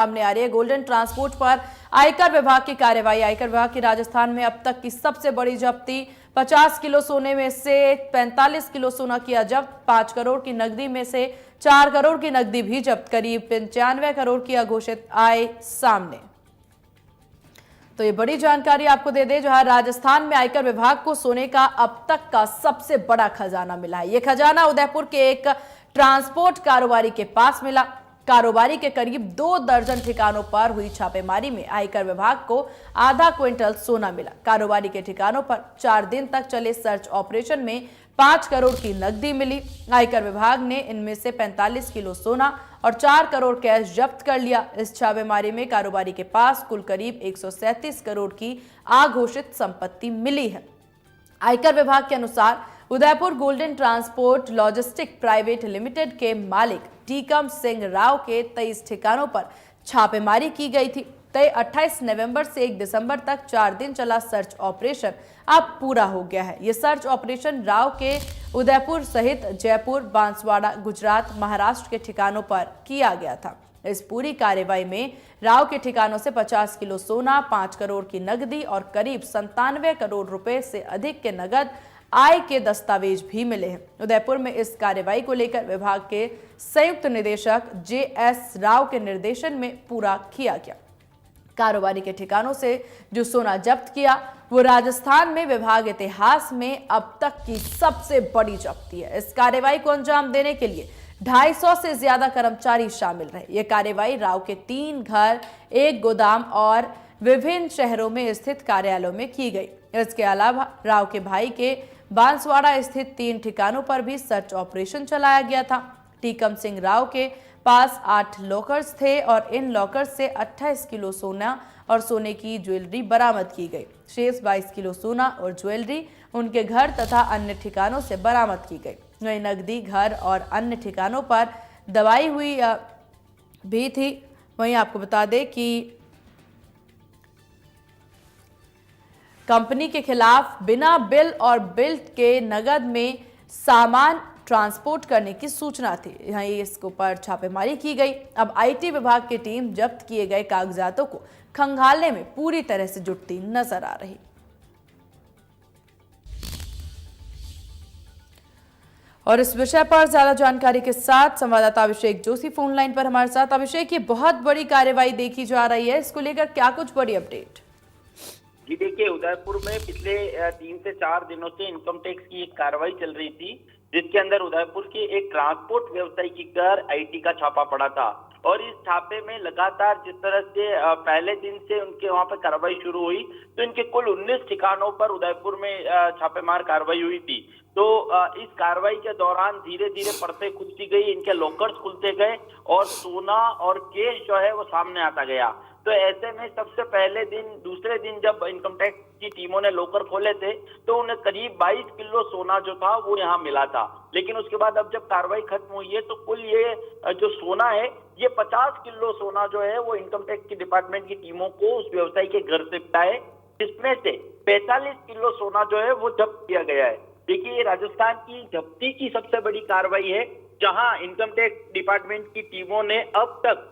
सामने आ रही है। गोल्डन ट्रांसपोर्ट पर आयकर विभाग की कार्रवाई। आयकर विभाग की राजस्थान में अब तक की सबसे बड़ी जब्ती। 50 किलो सोने में से 45 किलो सोना किया जब्त। 5 करोड़ की नकदी में से 4 करोड़ की नकदी भी जब्त। करीब 95 करोड़ की अघोषित आय सामने। तो ये बड़ी जानकारी आपको दे दें, जहां राजस्थान में आयकर विभाग को सोने का अब तक का सबसे बड़ा खजाना मिला है। यह खजाना उदयपुर के एक ट्रांसपोर्ट कारोबारी के पास मिला। कारोबारी के करीब 2 दर्जन ठिकानों पर हुई छापेमारी में आयकर विभाग को आधा क्विंटल सोना मिला। कारोबारी के ठिकानों पर 4 दिन तक चले सर्च ऑपरेशन में 5 करोड़ की नकदी मिली। आयकर विभाग ने इनमें से 45 किलो सोना और 4 करोड़ कैश जब्त कर लिया। इस छापेमारी में कारोबारी के पास कुल करीब 137 करोड़ की अघोषित संपत्ति मिली है। आयकर विभाग के अनुसार Udaipur golden transport logistic private limited के मालिक टीकम सिंह राव के 23 ठिकानों पर छापेमारी की गई थी। तय 28 नवंबर से 1 दिसंबर तक 4 दिन चला सर्च ऑपरेशन अब पूरा हो गया है। यह सर्च ऑपरेशन राव के उदयपुर सहित जयपुर, बांसवाड़ा, गुजरात, महाराष्ट्र के ठिकानों पर किया गया था। इस पूरी कार्रवाई में राव के ठिकानों से 50 किलो सोना, 5 करोड़ की नकदी और करीब 97 करोड़ रुपए से अधिक के नगद आय के दस्तावेज भी मिले हैं। उदयपुर में इस कार्रवाई को लेकर विभाग के संयुक्त निदेशक JS राव के निर्देशन में पूरा किया गया। कारोबारी के ठिकानों से जो सोना जब्त किया वो राजस्थान में विभाग इतिहास में अब तक की सबसे बड़ी जब्ती है। इस कार्रवाई को अंजाम देने के लिए 250 से ज्यादा कर्मचारी शामिल रहे। यह कार्रवाई राव के 3 घर, 1 गोदाम और विभिन्न शहरों में स्थित कार्यालयों में की गई। इसके अलावा राव के भाई के बांसवाड़ा स्थित 3 ठिकानों पर भी सर्च ऑपरेशन चलाया गया था। टीकम सिंह राव के पास 8 लॉकर्स थे और इन लॉकर्स से 28 किलो सोना और सोने की ज्वेलरी बरामद की गई। शेष 22 किलो सोना और ज्वेलरी उनके घर तथा अन्य ठिकानों से बरामद की गई। वहीं नकदी घर और अन्य ठिकानों पर दबाई हुई भी थी। वहीं आपको बता दें कि कंपनी के खिलाफ बिना बिल और बिल के नगद में सामान ट्रांसपोर्ट करने की सूचना थी। यहाँ इसके ऊपर छापेमारी की गई। अब IT विभाग की टीम जब्त किए गए कागजातों को खंगालने में पूरी तरह से जुटती नजर आ रही। और इस विषय पर ज्यादा जानकारी के साथ संवाददाता अभिषेक जोशी फोन लाइन पर हमारे साथ। अभिषेक, ये बहुत बड़ी कार्रवाई देखी जा रही है, इसको लेकर क्या कुछ बड़ी अपडेट? जी देखिए, उदयपुर में पिछले 3 से 4 दिनों से इनकम टैक्स की एक कार्रवाई चल रही थी, जिसके अंदर उदयपुर के एक ट्रांसपोर्ट व्यवसायी की घर IT का छापा पड़ा था। और इस छापे में लगातार जिस तरह से पहले दिन से उनके वहां पर कार्रवाई शुरू हुई, तो इनके कुल 19 ठिकानों पर उदयपुर में छापेमार कार्रवाई हुई थी। तो इस कार्रवाई के दौरान धीरे धीरे परतें खुलती गई, इनके लॉकर्स खुलते गए और सोना और कैश जो है वो सामने आता गया। तो ऐसे में सबसे पहले दिन, दूसरे दिन जब इनकम टैक्स की टीमों ने लॉकर खोले थे तो उन्हें करीब 22 किलो सोना जो था वो यहाँ मिला था। लेकिन उसके बाद अब जब कार्रवाई खत्म हुई है तो कुल ये जो सोना है, ये 50 किलो सोना जो है वो इनकम टैक्स की डिपार्टमेंट की टीमों को उस व्यवसायी के घर से मिला है, जिसमें से 45 किलो सोना जो है वो जब्त किया गया है। देखिए, ये राजस्थान की जब्ती की सबसे बड़ी कार्रवाई है, जहां इनकम टैक्स डिपार्टमेंट की टीमों ने अब तक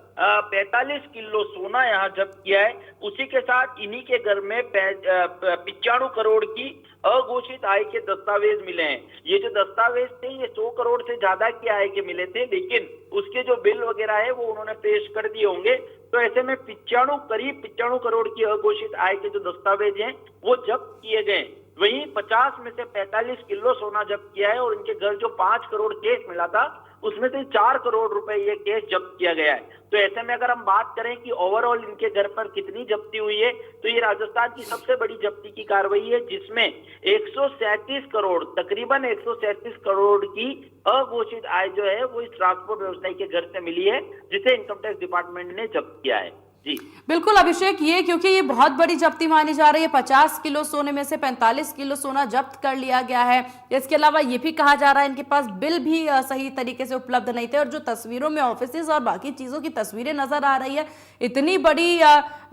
45 किलो सोना यहाँ जब्त किया है। उसी के साथ इन्हीं के घर में 95 करोड़ की अघोषित आय के दस्तावेज मिले हैं। ये जो दस्तावेज थे ये 100 करोड़ से ज्यादा की आय के मिले थे, लेकिन उसके जो बिल वगैरह है वो उन्होंने पेश कर दिए होंगे। तो ऐसे में करीब 95 करोड़ की अघोषित आय के जो दस्तावेज हैं वो जब्त किए गए। वहीं 50 में से 45 किलो सोना जब्त किया है और इनके घर जो 5 करोड़ कैश मिला था उसमें से 4 करोड़ रुपए ये कैश जब्त किया गया है। तो ऐसे में अगर हम बात करें कि ओवरऑल इनके घर पर कितनी जब्ती हुई है, तो ये राजस्थान की सबसे बड़ी जब्ती की कार्रवाई है, जिसमें 137 करोड़, तकरीबन 137 करोड़ की अघोषित आय जो है वो इस ट्रांसपोर्ट व्यवसायी के घर से मिली है, जिसे इनकम टैक्स डिपार्टमेंट ने जब्त किया है। जी बिल्कुल अभिषेक, ये क्योंकि ये बहुत बड़ी जब्ती मानी जा रही है। 50 किलो सोने में से 45 किलो सोना जब्त कर लिया गया है। इसके अलावा ये भी कहा जा रहा है इनके पास बिल भी सही तरीके से उपलब्ध नहीं थे और जो तस्वीरों में ऑफिसेज और बाकी चीजों की तस्वीरें नजर आ रही है, इतनी बड़ी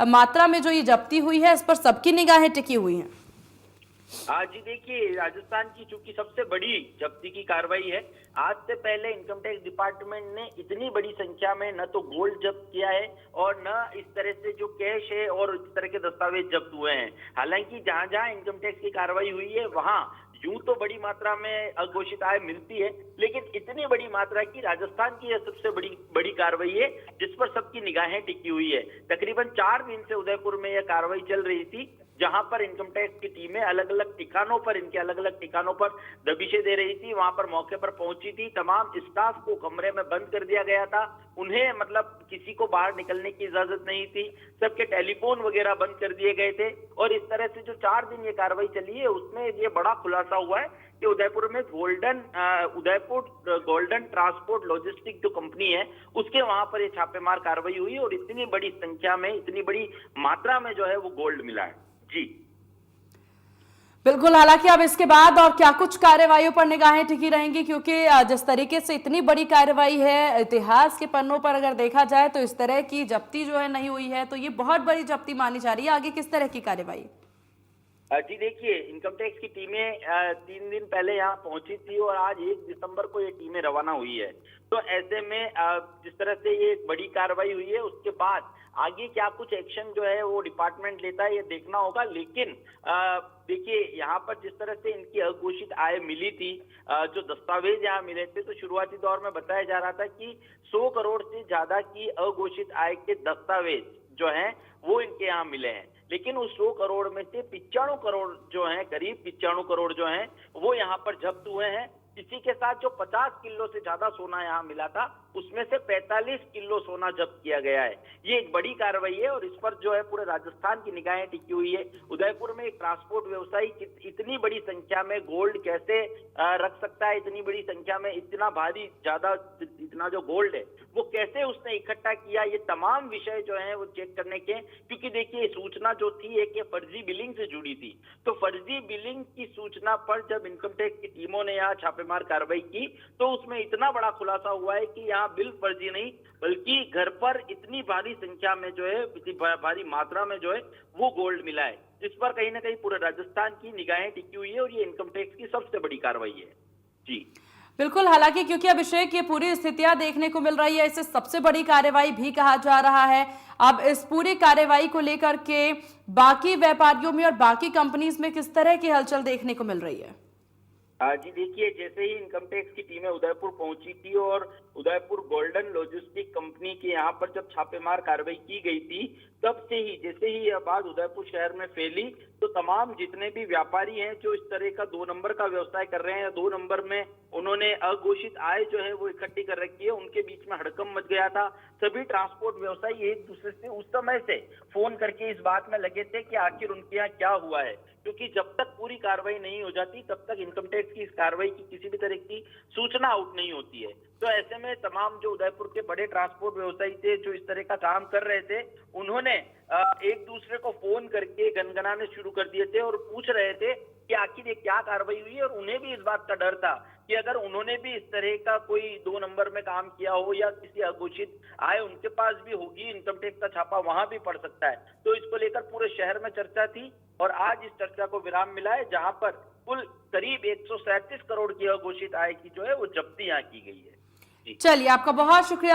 मात्रा में जो ये जब्ती हुई है, इस पर सबकी निगाहें टिकी हुई हैं। जी देखिए, राजस्थान की चूंकि सबसे बड़ी जब्ती की कार्रवाई है, आज से पहले इनकम टैक्स डिपार्टमेंट ने इतनी बड़ी संख्या में न तो गोल्ड जब्त किया है और न इस तरह से जो कैश है और इस तरह के दस्तावेज जब्त हुए हैं। हालांकि जहां जहां इनकम टैक्स की कार्रवाई हुई है वहां यूं तो बड़ी मात्रा में अघोषित आय मिलती है, लेकिन इतनी बड़ी मात्रा की राजस्थान की यह सबसे बड़ी बड़ी कार्रवाई है जिस पर सबकी निगाहें टिकी हुई है। तकरीबन 4 दिन से उदयपुर में यह कार्रवाई चल रही थी, जहां पर इनकम टैक्स की टीमें अलग अलग ठिकानों पर इनके अलग अलग ठिकानों पर दबिशें दे रही थी। वहां पर मौके पर पहुंची थी, तमाम स्टाफ को कमरे में बंद कर दिया गया था। उन्हें मतलब किसी को बाहर निकलने की इजाजत नहीं थी, सबके टेलीफोन वगैरह बंद कर दिए गए थे। और इस तरह से जो 4 दिन ये कार्रवाई चली है उसमें ये बड़ा खुलासा हुआ है कि उदयपुर में उदयपुर गोल्डन ट्रांसपोर्ट लॉजिस्टिक जो कंपनी है उसके वहां पर ये छापेमार कार्रवाई हुई और इतनी बड़ी संख्या में, इतनी बड़ी मात्रा में जो है वो गोल्ड मिला है। जी बिल्कुल। हालांकि अब इसके बाद और क्या कुछ कार्रवाइयों पर निगाहें टिकी रहेंगी, क्योंकि जिस तरीके से इतनी बड़ी कार्रवाई है, इतिहास के पन्नों पर अगर देखा जाए तो इस तरह की जब्ती जो है नहीं हुई है, तो ये बहुत बड़ी जब्ती मानी जा रही है। आगे किस तरह की कार्रवाई? जी देखिए, इनकम टैक्स की टीमें 3 दिन पहले यहाँ पहुंची थी और आज 1 दिसंबर को ये टीमें रवाना हुई है। तो ऐसे में जिस तरह से ये एक बड़ी कार्रवाई हुई है उसके बाद आगे क्या कुछ एक्शन जो है वो डिपार्टमेंट लेता है ये देखना होगा। लेकिन देखिए, यहाँ पर जिस तरह से इनकी अघोषित आय मिली थी, जो दस्तावेज यहाँ मिले थे, तो शुरुआती दौर में बताया जा रहा था कि 100 करोड़ से ज्यादा की अघोषित आय के दस्तावेज जो हैं वो इनके यहाँ मिले हैं। लेकिन उस 100 करोड़ में से 95 करोड़ जो हैं, करीब 95 करोड़ जो हैं वो यहाँ पर जब्त हुए हैं। इसी के साथ जो 50 किलो से ज्यादा सोना यहाँ मिला था उसमें से 45 किलो सोना जब्त किया गया है। ये एक बड़ी कार्रवाई है और इस पर जो है पूरे राजस्थान की निगाहें टिकी हुई है। उदयपुर में एक ट्रांसपोर्ट व्यवसायी इतनी बड़ी संख्या में गोल्ड कैसे रख सकता है, इतनी बड़ी संख्या में इतना भारी ज्यादा इतना जो गोल्ड है वो कैसे उसने इकट्ठा किया, ये तमाम विषय जो है वो चेक करने के। क्योंकि देखिए, सूचना जो थी एक फर्जी बिलिंग से जुड़ी थी, तो फर्जी बिलिंग की सूचना पर जब इनकम टैक्स की टीमों ने यहाँ छापेमार कार्रवाई की तो उसमें इतना बड़ा खुलासा हुआ है कि यहाँ बिल फर्जी नहीं बल्कि घर पर इतनी भारी संख्या में जो है, इतनी भारी मात्रा में जो है वो गोल्ड मिला है। इस पर कहीं ना कहीं पूरे राजस्थान की निगाहें टिकी हुई है और ये इनकम टैक्स की सबसे बड़ी कार्रवाई है। जी बिल्कुल। हालांकि क्योंकि अभिषेक ये पूरी स्थितियां देखने को मिल रही है, इसे सबसे बड़ी कार्रवाई भी कहा जा रहा है। अब इस पूरी कार्रवाई को लेकर के बाकी व्यापारियों में और बाकी कंपनीज में किस तरह की हलचल देखने को मिल रही है? जी देखिए, जैसे ही इनकम टैक्स की टीमें उदयपुर पहुंची थी और उदयपुर गोल्डन लॉजिस्टिक कंपनी के यहाँ पर जब छापेमार कार्रवाई की गई थी, तब से ही जैसे ही यह बात उदयपुर शहर में फैली तो तमाम जितने भी व्यापारी हैं जो इस तरह का 2 नंबर का व्यवसाय कर रहे हैं, 2 नंबर में उन्होंने अघोषित आय जो है वो इकट्ठी कर रखी है, उनके बीच में हड़कंप मच गया था। सभी ट्रांसपोर्ट व्यवसायी एक दूसरे से उस समय से फोन करके इस बात में लगे थे कि आखिर उनके यहाँ क्या हुआ है, क्योंकि जब तक पूरी कार्रवाई नहीं हो जाती तब तक इनकम टैक्स की इस कार्रवाई की किसी भी तरह की सूचना आउट नहीं होती है। तो ऐसे में तमाम जो उदयपुर के बड़े ट्रांसपोर्ट व्यवसायी थे जो इस तरह का काम कर रहे थे, उन्होंने एक दूसरे को फोन करके गनगनाने शुरू कर दिए थे और पूछ रहे थे कि आखिर ये क्या कार्रवाई हुई है। और उन्हें भी इस बात का डर था कि अगर उन्होंने भी इस तरह का कोई 2 नंबर में काम किया हो या किसी अघोषित आय उनके पास भी होगी, इनकम टैक्स का छापा वहां भी पड़ सकता है। तो इसको लेकर पूरे शहर में चर्चा थी और आज इस चर्चा को विराम मिला है, जहां पर कुल करीब 137 करोड़ की अघोषित आय की जो है वो जब्ती यहाँ की गई है। चलिए, आपका बहुत शुक्रिया।